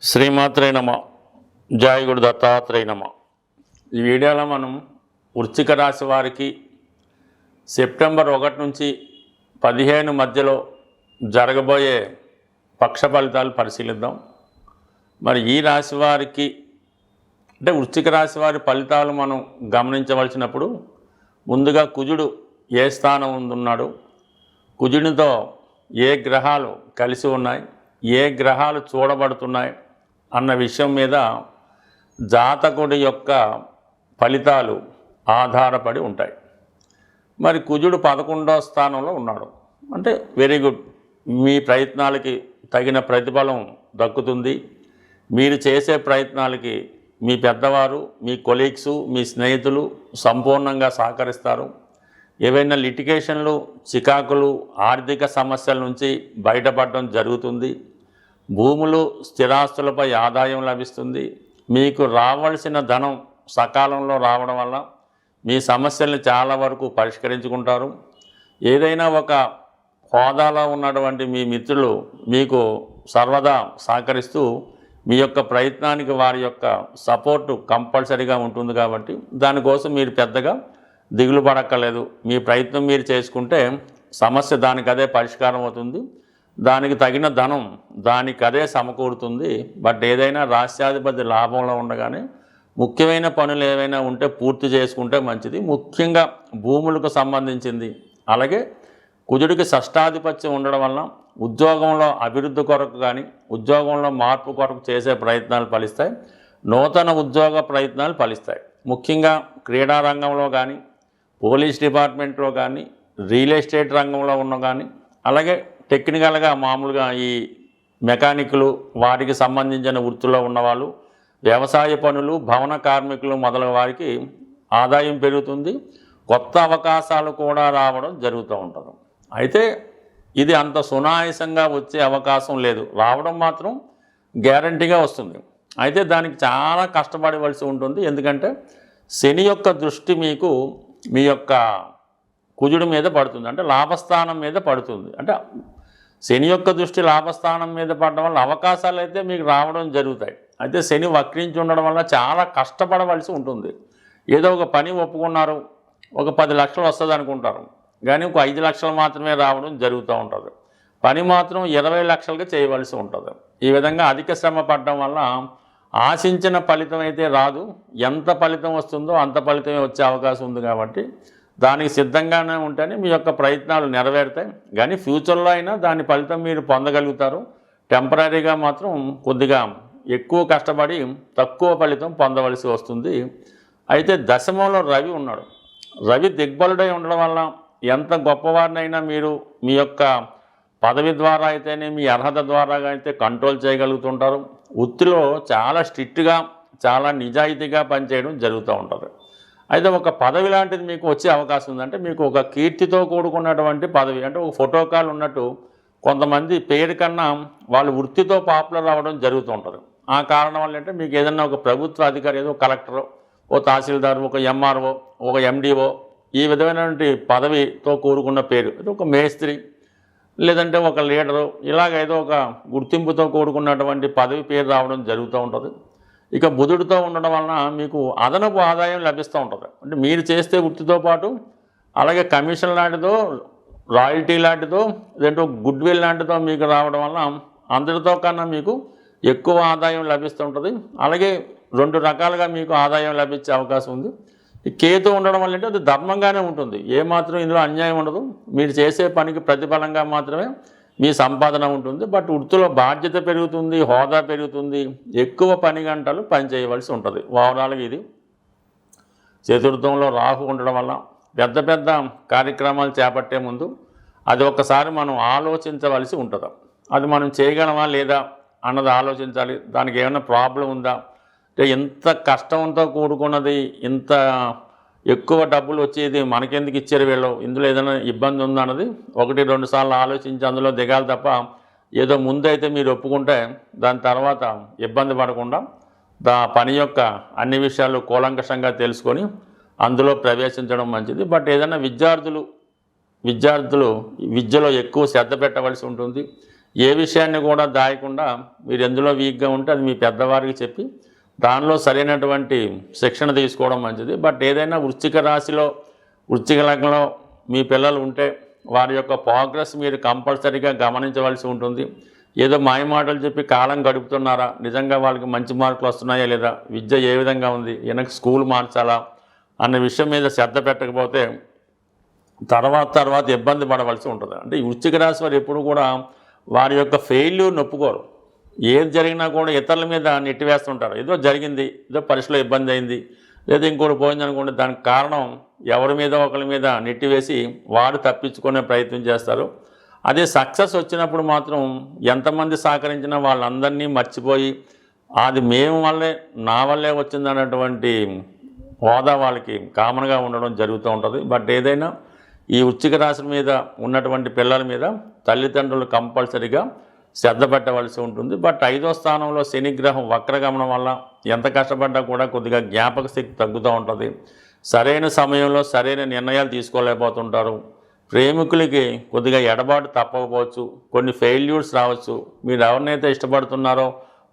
శ్రీమాత్రే నమ. జయ గురు దత్తాత్రేయ నమ. ఈ వీడియోలో మనం వృశ్చిక రాశి వారికి సెప్టెంబర్ 1 నుంచి 15 మధ్యలో జరగబోయే పక్ష ఫలితాలు పరిశీలిద్దాం. మరి ఈ రాశి వారికి అంటే వృశ్చిక రాశి వారి ఫలితాలు మనం గమనించవలసినప్పుడు ముందుగా కుజుడు ఏ స్థానం ఉన్నాడు, కుజునితో ఏ గ్రహాలు కలిసి ఉన్నాయి, ఏ గ్రహాలు చూడబడుతున్నాయి అన్న విషయం మీద జాతకుడి యొక్క ఫలితాలు ఆధారపడి ఉంటాయి. మరి కుజుడు 11వ స్థానంలో ఉన్నాడు అంటే వెరీ గుడ్, మీ ప్రయత్నాలకి తగిన ప్రతిఫలం దక్కుతుంది. మీరు చేసే ప్రయత్నాలకి మీ పెద్దవారు, మీ కొలీగ్స్, మీ స్నేహితులు సంపూర్ణంగా సహకరిస్తారు. ఏవైనా లిటిగేషన్లు, చికాకులు, ఆర్థిక సమస్యల నుంచి బయటపడడం జరుగుతుంది. భూములు, స్థిరాస్తులపై ఆదాయం లభిస్తుంది. మీకు రావాల్సిన ధనం సకాలంలో రావడం వల్ల మీ సమస్యల్ని చాలా వరకు పరిష్కరించుకుంటారు. ఏదైనా ఒక హోదాలో ఉన్నటువంటి మీ మిత్రులు మీకు సర్వదా సహకరిస్తూ మీ యొక్క ప్రయత్నానికి వారి యొక్క సపోర్టు కంపల్సరీగా ఉంటుంది. కాబట్టి దానికోసం మీరు పెద్దగా దిగులు పడక్కర్లేదు. మీ ప్రయత్నం మీరు చేసుకుంటే సమస్య దానికదే పరిష్కారం అవుతుంది. దానికి తగిన ధనం దానికదే సమకూరుతుంది. బట్ ఏదైనా రాష్ట్రాధిపతి లాభంలో ఉండగానే ముఖ్యమైన పనులు ఏవైనా ఉంటే పూర్తి చేసుకుంటే మంచిది. ముఖ్యంగా భూములకు సంబంధించింది. అలాగే కుజుడికి షష్టాధిపత్యం ఉండడం వలన ఉద్యోగంలో అభివృద్ధి కొరకు కానీ ఉద్యోగంలో మార్పు కొరకు చేసే ప్రయత్నాలు ఫలిస్తాయి. నూతన ఉద్యోగ ప్రయత్నాలు ఫలిస్తాయి. ముఖ్యంగా క్రీడా రంగంలో కానీ, పోలీస్ డిపార్ట్మెంట్లో కానీ, రియల్ ఎస్టేట్ రంగంలో ఉన్న కానీ, అలాగే టెక్నికల్గా మామూలుగా ఈ మెకానిక్లు, వాటికి సంబంధించిన వృత్తిలో ఉన్నవాళ్ళు, వ్యవసాయ పనులు, భవన కార్మికులు మొదలగు వారికి ఆదాయం పెరుగుతుంది. కొత్త అవకాశాలు కూడా రావడం జరుగుతూ ఉంటుంది. అయితే ఇది అంత సునాయాసంగా వచ్చే అవకాశం లేదు. రావడం మాత్రం గ్యారంటీగా వస్తుంది. అయితే దానికి చాలా కష్టపడవలసి ఉంటుంది. ఎందుకంటే శని యొక్క దృష్టి మీకు మీ యొక్క కుజుడి మీద పడుతుంది, అంటే లాభస్థానం మీద పడుతుంది. అంటే శని యొక్క దృష్టి లాభస్థానం మీద పడడం వల్ల అవకాశాలు అయితే మీకు రావడం జరుగుతాయి. అయితే శని వక్రించి ఉండడం వల్ల చాలా కష్టపడవలసి ఉంటుంది. ఏదో ఒక పని ఒప్పుకున్నారు, ఒక 10 లక్షలు వస్తుంది అనుకుంటారు, కానీ ఒక 5 లక్షలు మాత్రమే రావడం జరుగుతూ ఉంటుంది. పని మాత్రం 20 లక్షలుగా చేయవలసి ఉంటుంది. ఈ విధంగా అధిక శ్రమ పడడం వల్ల ఆశించిన ఫలితం అయితే రాదు. ఎంత ఫలితం వస్తుందో అంత ఫలితమే వచ్చే అవకాశం ఉంది. కాబట్టి దానికి సిద్ధంగానే ఉంటేనే మీ యొక్క ప్రయత్నాలు నెరవేరుతాయి. కానీ ఫ్యూచర్లో అయినా దాని ఫలితం మీరు పొందగలుగుతారు. టెంపరీగా మాత్రం కొద్దిగా ఎక్కువ కష్టపడి తక్కువ ఫలితం పొందవలసి వస్తుంది. అయితే దశమంలో రవి ఉన్నాడు. రవి దిగ్బలుడై ఉండడం వల్ల ఎంత గొప్పవారినైనా మీరు మీ యొక్క పదవి ద్వారా అయితేనే, మీ అర్హత ద్వారా అయితే కంట్రోల్ చేయగలుగుతుంటారు. వృత్తిలో చాలా స్ట్రిక్ట్గా, చాలా నిజాయితీగా పనిచేయడం జరుగుతూ ఉంటుంది. అయితే ఒక పదవి లాంటిది మీకు వచ్చే అవకాశం ఉందంటే మీకు ఒక కీర్తితో కూడుకున్నటువంటి పదవి, అంటే ఒక ఫోటోకాల్ ఉన్నట్టు కొంతమంది పేరు కన్నా వాళ్ళు వృత్తితో పాపులర్ అవ్వడం జరుగుతూ ఉంటుంది. ఆ కారణం వల్ల అంటే మీకు ఏదైనా ఒక ప్రభుత్వ అధికారి, ఏదో కలెక్టరు, ఓ తహసీల్దారు, ఒక ఎంఆర్ఓ, ఒక ఎండిఓ, ఈ విధమైనటువంటి పదవితో కూడుకున్న పేరు, ఒక మేస్త్రి, లేదంటే ఒక లీడరు, ఇలాగ ఏదో ఒక గుర్తింపుతో కూడుకున్నటువంటి పదవి పేరు రావడం జరుగుతూ ఉంటుంది. ఇక బుధుడితో ఉండడం వలన మీకు అదనపు ఆదాయం లభిస్తూ ఉంటుంది. అంటే మీరు చేస్తే వృత్తితో పాటు అలాగే కమిషన్ లాంటిదో, రాయల్టీ లాంటిదో, లేదంటే గుడ్ విల్ లాంటిదో మీకు రావడం వలన అందరితో కన్నా మీకు ఎక్కువ ఆదాయం లభిస్తూ ఉంటుంది. అలాగే 2 రకాలుగా మీకు ఆదాయం లభించే అవకాశం ఉంది. ఈ కేతు ఉండడం వల్ల అంటే అది ధర్మంగానే ఉంటుంది. ఏమాత్రం ఇందులో అన్యాయం ఉండదు. మీరు చేసే పనికి ప్రతిఫలంగా మాత్రమే మీ సంపాదన ఉంటుంది. బట్ వృత్తిలో బాధ్యత పెరుగుతుంది, హోదా పెరుగుతుంది, ఎక్కువ పని గంటలు పనిచేయవలసి ఉంటుంది. ఓవరాల్గా ఇది చతుర్థంలో రాహు ఉండడం వల్ల పెద్ద పెద్ద కార్యక్రమాలు చేపట్టే ముందు అది ఒక్కసారి మనం ఆలోచించవలసి ఉంటుంది. అది మనం చేయగలమా లేదా అన్నది ఆలోచించాలి. దానికి ఏమైనా ప్రాబ్లం ఉందా, అంటే ఎంత కష్టంతో కూడుకున్నది, ఇంత ఎక్కువ డబ్బులు వచ్చేది మనకెందుకు ఇచ్చారు వీళ్ళు, ఇందులో ఏదైనా ఇబ్బంది ఉందా అన్నది 1-2 సార్లు ఆలోచించి అందులో దిగాలి తప్ప ఏదో ముందైతే మీరు ఒప్పుకుంటే దాని తర్వాత ఇబ్బంది పడకుండా పని యొక్క అన్ని విషయాలు కూలంకషంగా తెలుసుకొని అందులో ప్రవేశించడం మంచిది. బట్ ఏదైనా విద్యార్థులు విద్యలో ఎక్కువ శ్రద్ధ పెట్టవలసి ఉంటుంది. ఏ విషయాన్ని కూడా దాయకుండా మీరు ఎందులో వీక్గా ఉంటే అది మీ పెద్దవారికి చెప్పి దానిలో సరైనటువంటి శిక్షణ తీసుకోవడం మంచిది. బట్ ఏదైనా వృశ్చిక రాశిలో వృశ్చిక లగ్నంలో మీ పిల్లలు ఉంటే వారి యొక్క ప్రోగ్రెస్ మీరు కంపల్సరీగా గమనించవలసి ఉంటుంది. ఏదో మాయమాటలు చెప్పి కాలం గడుపుతున్నారా, నిజంగా వాళ్ళకి మంచి మార్కులు వస్తున్నాయా లేదా, విద్య ఏ విధంగా ఉంది, వెనక్కి స్కూల్ మార్చాలా అన్న విషయం మీద శ్రద్ధ పెట్టకపోతే తర్వాత ఇబ్బంది పడవలసి ఉంటుంది. అంటే ఈ వృశ్చిక రాశి వారు ఎప్పుడు కూడా వారి యొక్క ఫెయిల్యూర్ నొప్పుకోరు. ఏది జరిగినా కూడా ఇతరుల మీద నెట్టివేస్తుంటారు. ఏదో జరిగింది, ఏదో పరీక్షలో ఇబ్బంది అయింది, లేదా ఇంకోటి పోయింది అనుకోండి, దానికి కారణం ఎవరి మీద ఒకరి మీద నెట్టివేసి వారు తప్పించుకునే ప్రయత్నం చేస్తారు. అదే సక్సెస్ వచ్చినప్పుడు మాత్రం ఎంతమంది సహకరించినా వాళ్ళందరినీ మర్చిపోయి అది మేము వల్లే నా వల్లే వచ్చిందన్నటువంటి హోదా వాళ్ళకి కామన్గా ఉండడం జరుగుతూ ఉంటుంది. బట్ ఏదైనా ఈ వృశ్చిక రాశి మీద ఉన్నటువంటి పిల్లల మీద తల్లిదండ్రులు కంపల్సరీగా శ్రద్ధ పెట్టవలసి ఉంటుంది. బట్ 5వ స్థానంలో శనిగ్రహం వక్రగమనం వల్ల ఎంత కష్టపడ్డా కూడా కొద్దిగా జ్ఞాపక శక్తి తగ్గుతూ ఉంటుంది. సరైన సమయంలో సరైన నిర్ణయాలు తీసుకోలేకపోతుంటారు. ప్రేమికులకి కొద్దిగా ఎడబాటు తప్పకపోవచ్చు, కొన్ని ఫెయిల్యూర్స్ రావచ్చు. మీరు ఎవరినైతే ఇష్టపడుతున్నారో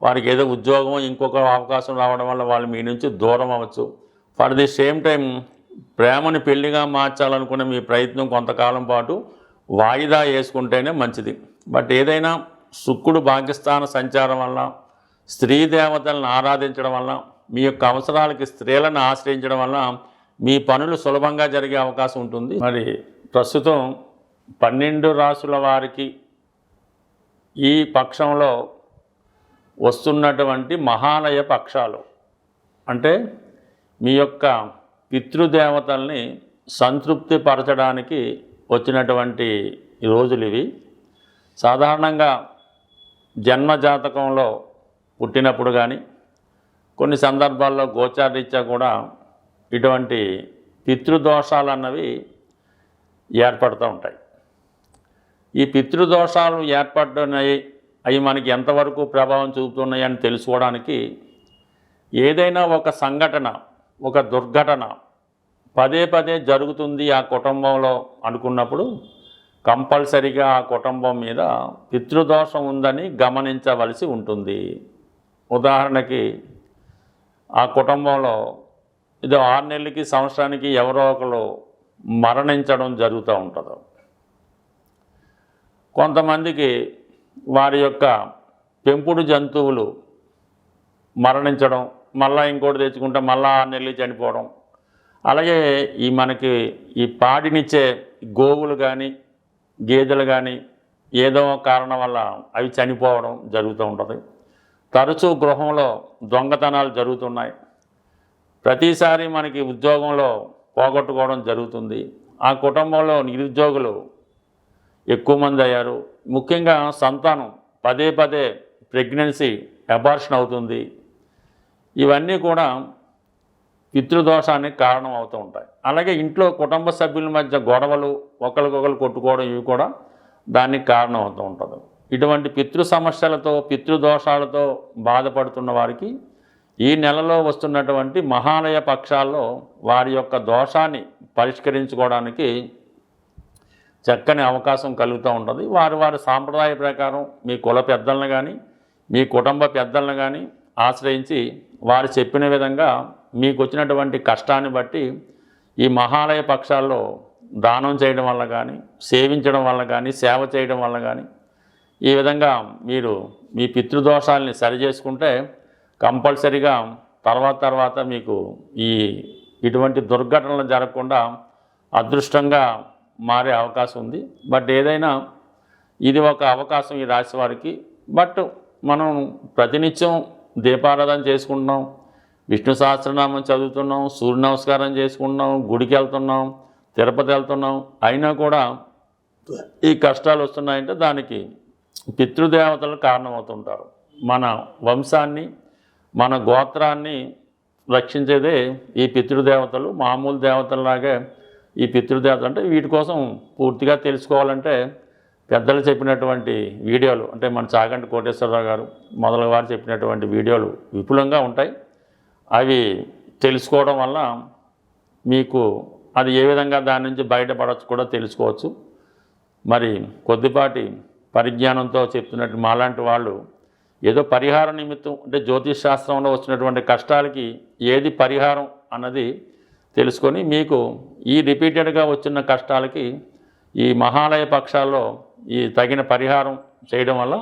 వారికి ఏదో ఉద్యోగం ఇంకొక అవకాశం రావడం వల్ల వాళ్ళు మీ నుంచి దూరం అవ్వచ్చు. ఫర్ ది సేమ్ టైం ప్రేమని పెళ్లిగా మార్చాలనుకునే మీ ప్రయత్నం కొంతకాలం పాటు వాయిదా వేసుకుంటేనే మంచిది. బట్ ఏదైనా శుక్రుడు భాగ్యస్థాన సంచారం వల్ల స్త్రీ దేవతలను ఆరాధించడం వల్ల మీ యొక్క అవసరాలకి స్త్రీలను ఆశ్రయించడం వల్ల మీ పనులు సులభంగా జరిగే అవకాశం ఉంటుంది. మరి ప్రస్తుతం 12 రాసుల వారికి ఈ పక్షంలో వస్తున్నటువంటి మహాలయ పక్షాలు అంటే మీ యొక్క పితృదేవతల్ని సంతృప్తి పరచడానికి వచ్చినటువంటి రోజులు ఇవి. సాధారణంగా జన్మజాతకంలో పుట్టినప్పుడు కానీ కొన్ని సందర్భాల్లో గోచారరీత్యా కూడా ఇటువంటి పితృదోషాలు అన్నవి ఏర్పడుతూ ఉంటాయి. ఈ పితృదోషాలు ఏర్పడుతున్నాయి, అవి మనకి ఎంతవరకు ప్రభావం చూపుతున్నాయి అని తెలుసుకోవడానికి ఏదైనా ఒక సంఘటన, ఒక దుర్ఘటన పదే జరుగుతుంది ఆ కుటుంబంలో అనుకున్నప్పుడు కంపల్సరీగా ఆ కుటుంబం మీద పితృదోషం ఉందని గమనించవలసి ఉంటుంది. ఉదాహరణకి ఆ కుటుంబంలో ఇది 6 నెలలకి సంవత్సరానికి ఎవరో ఒకరు మరణించడం జరుగుతూ ఉంటుంది. కొంతమందికి వారి యొక్క పెంపుడు జంతువులు మరణించడం, మళ్ళీ ఇంకోటి తెచ్చుకుంటే మళ్ళీ 6 నెలలు చనిపోవడం. అలాగే మనకి ఈ పాడినిచ్చే గోవులు కానీ గేదెలు కానీ ఏదో కారణం వల్ల అవి చనిపోవడం జరుగుతూ ఉంటుంది. తరచూ గృహంలో దొంగతనాలు జరుగుతున్నాయి. ప్రతిసారి మనకి ఉద్యోగంలో పోగొట్టుకోవడం జరుగుతుంది. ఆ కుటుంబంలో నిరుద్యోగులు ఎక్కువ మంది అయ్యారు. ముఖ్యంగా సంతానం పదే ప్రెగ్నెన్సీ అబార్షన్ అవుతుంది. ఇవన్నీ కూడా పితృదోషానికి కారణం అవుతూ ఉంటాయి. అలాగే ఇంట్లో కుటుంబ సభ్యుల మధ్య గొడవలు, ఒకరికొకరు కొట్టుకోవడం, ఇవి కూడా దానికి కారణం అవుతూ ఉంటుంది. ఇటువంటి పితృ సమస్యలతో పితృదోషాలతో బాధపడుతున్న వారికి ఈ నెలలో వస్తున్నటువంటి మహాలయ పక్షాల్లో వారి యొక్క దోషాన్ని పరిష్కరించుకోవడానికి చక్కని అవకాశం కలుగుతూ ఉంటుంది. వారి సాంప్రదాయ ప్రకారం మీ కుల పెద్దలను కానీ మీ కుటుంబ పెద్దలను కానీ ఆశ్రయించి వారు చెప్పిన విధంగా మీకు వచ్చినటువంటి కష్టాన్ని బట్టి ఈ మహాలయ పక్షాల్లో దానం చేయడం వల్ల కానీ సేవించడం వల్ల కానీ సేవ చేయడం వల్ల కానీ ఈ విధంగా మీరు మీ పితృదోషాలని సరిచేసుకుంటే కంపల్సరీగా తర్వాత మీకు ఇటువంటి దుర్ఘటనలు జరగకుండా అదృష్టంగా మారే అవకాశం ఉంది. బట్ ఏదైనా ఇది ఒక అవకాశం ఈ రాశి వారికి. బట్ మనం ప్రతినిత్యం దీపారాధన చేసుకుంటున్నాం, విష్ణు సహస్రనామం చదువుతున్నాం, సూర్య నమస్కారం చేసుకుంటున్నాం, గుడికి వెళ్తున్నాం, తిరుపతి వెళ్తున్నాం, అయినా కూడా ఈ కష్టాలు వస్తున్నాయంటే దానికి పితృదేవతలు కారణమవుతుంటారు. మన వంశాన్ని మన గోత్రాన్ని రక్షించేదే ఈ పితృదేవతలు. మామూలు దేవతలలాగే ఈ పితృదేవతలు అంటే వీటి కోసం పూర్తిగా తెలుసుకోవాలంటే పెద్దలు చెప్పినటువంటి వీడియోలు అంటే మన చాగంటి కోటేశ్వరరావు గారు మొదలగు వారు చెప్పినటువంటి వీడియోలు విపులంగా ఉంటాయి. అవి తెలుసుకోవడం వల్ల మీకు అది ఏ విధంగా దాని నుంచి బయటపడవచ్చు కూడా తెలుసుకోవచ్చు. మరి కొద్దిపాటి పరిజ్ఞానంతో చెప్తున్నట్టు మాలాంటి వాళ్ళు ఏదో పరిహార నిమిత్తం అంటే జ్యోతిష్ శాస్త్రంలో వచ్చినటువంటి కష్టాలకి ఏది పరిహారం అన్నది తెలుసుకొని మీకు ఈ రిపీటెడ్గా వచ్చిన కష్టాలకి ఈ మహాలయ పక్షాల్లో ఈ తగిన పరిహారం చేయడం వల్ల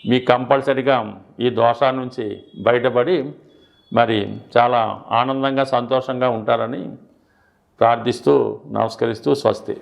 మీకు కంపల్సరిగా ఈ దోషాల నుంచి బయటపడి మరి చాలా ఆనందంగా సంతోషంగా ఉంటారని ప్రార్థిస్తూ నమస్కరిస్తూ స్వస్తి.